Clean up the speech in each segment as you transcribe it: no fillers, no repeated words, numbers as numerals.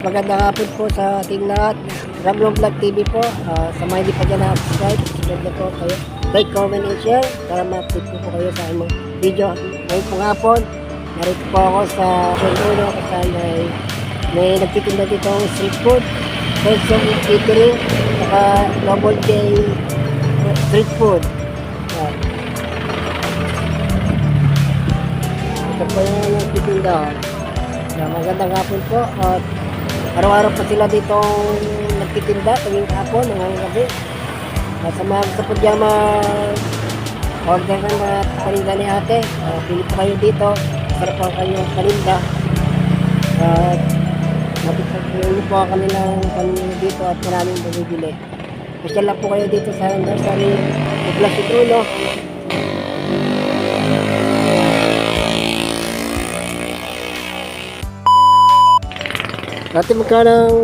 magandang hapon po sa ating lahat. Ramlong Vlog TV po. Sa mga hindi pa dyan na-subscribe, subscribe na po kayo. Like, comment, and share para ma-update po kayo sa aming video. Ngayon pong hapon, narito po ako sa Shenduno kasi may nagtitinda dito ng street food. Pension Eatery, saka Double J Street Food. Ito po yung nagtitinda. Magandang hapon po at araw-araw pa sila dito nagtitinda tuwing hapon hanggang gabi. Sa mga gusto po dyan order ng mga paninda ni ate, pili po kayo dito, sarap ang kanyang paninda at mapipagpili po ang kanilang paninda dito at maraming bumibili. Special lang po kayo dito sa nursery Poblacion 1. Dati magkano ang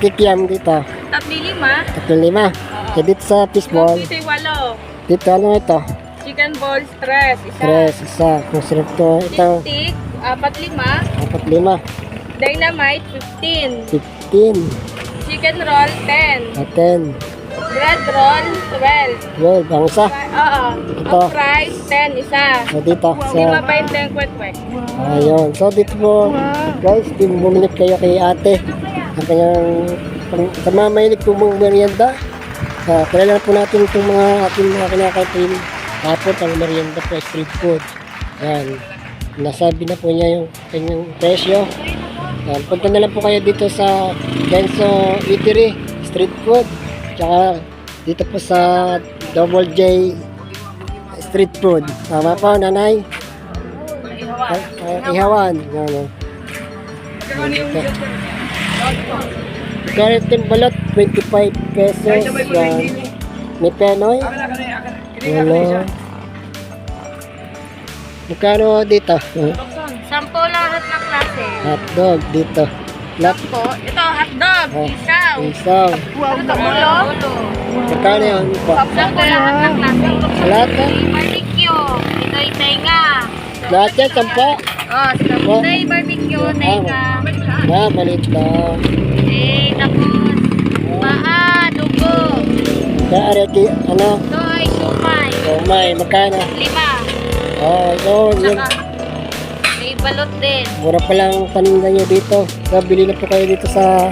kikiam dito? 35. 35. Eh dito sa fishball. Dito 8. Dito ano ito? Chicken balls 3. Isa. Tres, isa. Kung sarap to. Ito. Stick 45. 4, 5. Dynamite 15. 15. Chicken roll 10. 10. Bread roll 12. 12. Ang isa. Oo. Ito. Ang fries 10 isa. So dito. Lima Sa, pa yung 10 kwek-kwek. ayun. So dito po. Guys, bumili kayo kay ate. Ang kanyang sa mga mahilig po mong merienda. Kilala po natin itong mga ating mga kinakain kapot ang merienda po, street food. Yan. Nasabi na po niya yung kanyang presyo. Yan. Punta na lang po kayo dito sa Benzo Eatery, street food. Tsaka dito po sa Double J street food. Tama po, nanay? Ihawan. Yan. Carrot and balot, 25 pesos. Yan. May penoy. Ano? Magkano dito? 10 lahat na klase. Hotdog dito. Po, ito hotdog. Oh. Isaw. Isaw. Ito ulo. Magkano yun po? 10 lahat na klase. Lahat na? Barbecue. Ito yung tenga. Lahat yan, 10? Oh, sabay barbecue, tenga. Maliit lang. Eh, tapos, paa, dugo. Kaya ano? Ito ay sumay. Oh, may, magkano? 5. Oh, yun. Saka, may balot din. Mura pa lang paninda nyo dito. So, bili na po kayo dito sa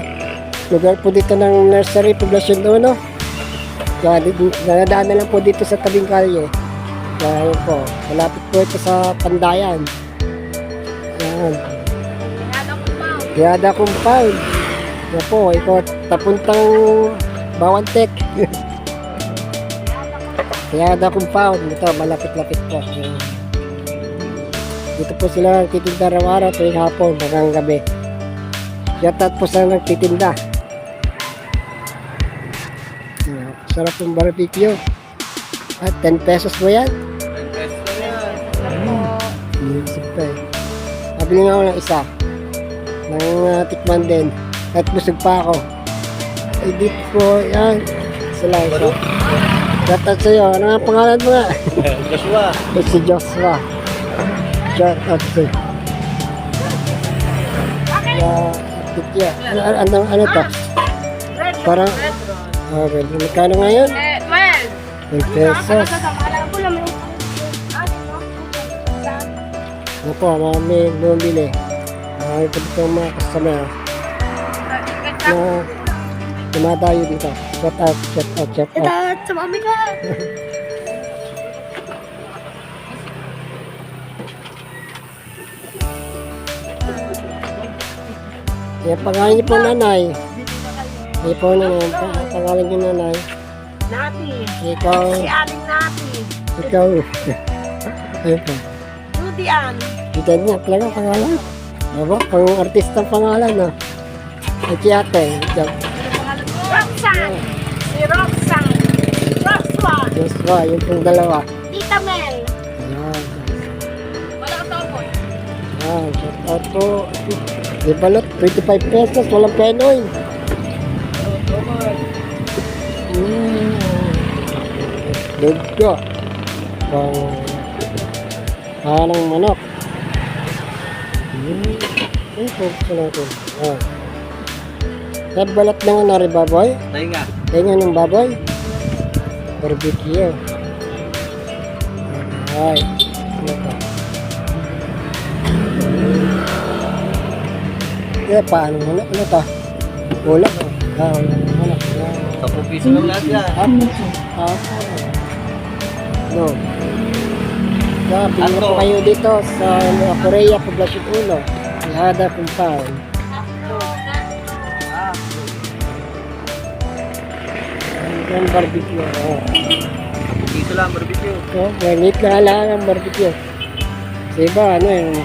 lugar po dito ng nursery, Poblacion 1. Kaya, nadaan na lang po dito sa tabing kalye. Kaya yun po, malapit po ito sa Pandayan. Yan. Yada Compound. Yan po, ikot papuntang Bawantek. Yada Compound. Ito, malapit-lapit po. Yan. Dito po sila nagtitinda araw-araw tuwing hapon hanggang gabi. Shoutout po sa nagtitinda. Yan. Sarap yung barbecue. At 10 pesos mo yan? 10 pesos yan. Isip pa eh. Pabili nga ako ng isa. Nang tikman din. At busog pa ako. Ay dito po, yan. Sila ito. Shoutout sa'yo. Ano nga pangalan mo nga? Joshua. Si Joshua. Shoutout sa'yo. Tikya. Ano to? Parang, okay. Magkano nga yun? 10 pesos. Ano po, may bumili. Ito po yung mga customer na dumadayo dito. Shout out. Sa mami ka. Kaya pangalan niyo po nanay. Kaya po nanay. Pangalan niyo nanay. Nati. Ikaw. Si Aling Nati. Ikaw. Ayun po. Rudy Ann. Kita niya talaga pangalan. Aba, pang artista pangalan no. Ay si ate. Roxanne. Si Roxanne. Joshua. Joshua, yung pong dalawa. Tita Mel. Ayan. Wala ka topoy. Ayan, shout out po. Di balot, 25 pesos, walang penoy. Dugo. Ng manok. Ay, focus natin. Balat ng ano rin baboy? Tayo nga. Kaya ng baboy? Barbecue. Ay, ano to? Paano? Ano to? Ulam? Ulam. 10 piso lang lahat yan. No. Pili na po kayo dito sa Korea, Poblacion 1. Lahada Compound. Ang barbecue. Oh. 10 piso lang, barbecue. So, ganit na lang ang barbecue. Sa iba, ano yung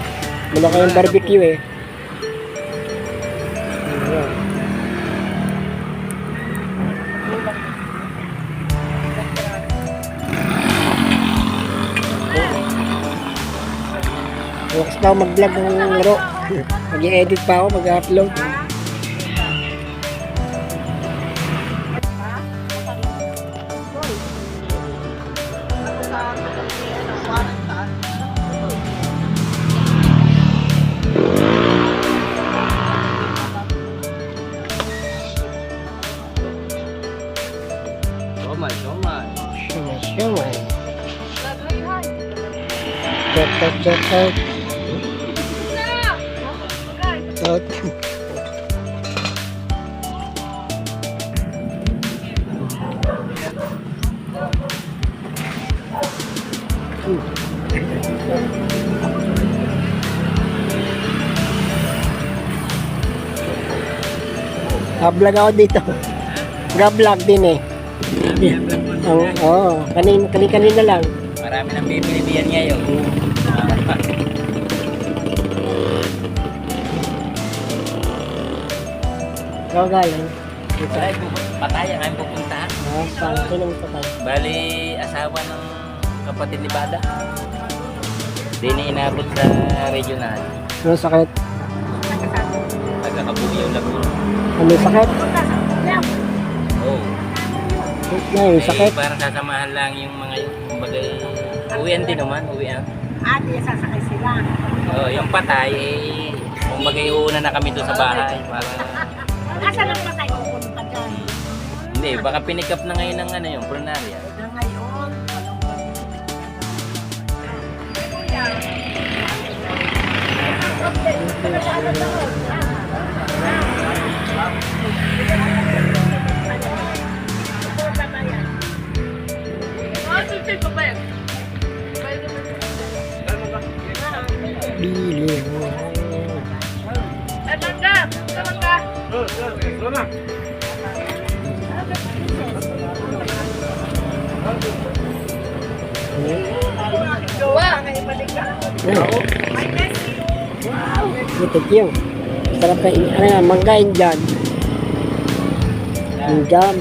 malaki yung barbecue eh. Ayan. Bukas pa ako mag-vlog ng laro. Mag-i-edit pa ako, mag-upload. Somay, somay. Shumay. Check out. Out. Vlog ako dito. Vlog din eh. Kanina lang. Marami nang bibili ngayon. Ikaw galing. Ay, patay ang aming pupuntahan. Sinong patay? Bali, asawa ng kapatid ni Bada. Di na inabot sa regional. Ano sakit? Nagkakabuhi yung Laguna. Ano sakit? Oo. Ano sakit? Parang sasamahan lang yung mga yung bagay. Uwian din naman, uwian. Di sasakay sila. Oo, yung patay, kumbaga uuna na kami doon sa bahay. Para, Asa lang ba tayo pupunta dyan? hindi, baka pinikap na ngayon ng ano yung prunaria. Na ngayon, Bili mo. Ito yung sarap na ano nga, manggain dyan. Indam.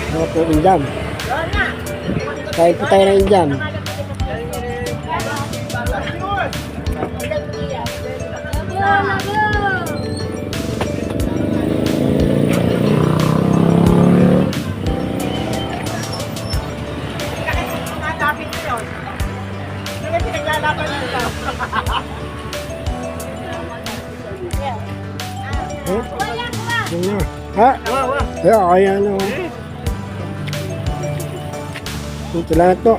Ano po indam? Kain po tayo ng indam. Ha? Kaya ano. Ito lang ito.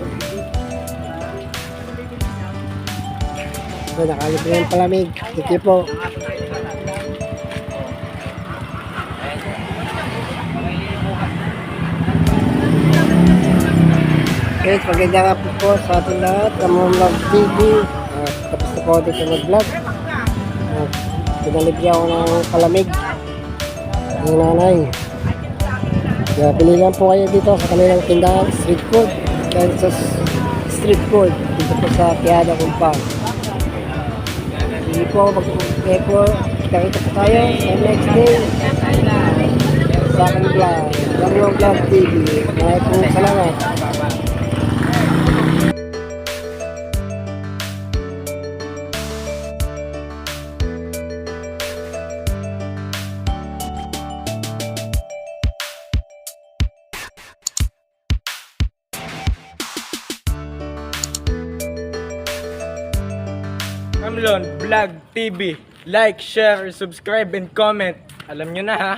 So, nakalip na yung palamig. Thank you po. Guys, maganda nga po sa ating lahat. Among Vlog TV. Tapos na po dito mag-vlog. Pinalibya ako ng palamig ng nanay. Kaya pili lang po kayo dito sa kanilang tindahan, street food. Dahil sa street food, dito po sa Piada Compound. Hindi po, kaya po, kita-kita po tayo sa next day. Sa aking vlog, Among Vlog TV. Maraming po salamat. Amlon Vlog TV. like, share, subscribe, and comment. Alam nyo na ha.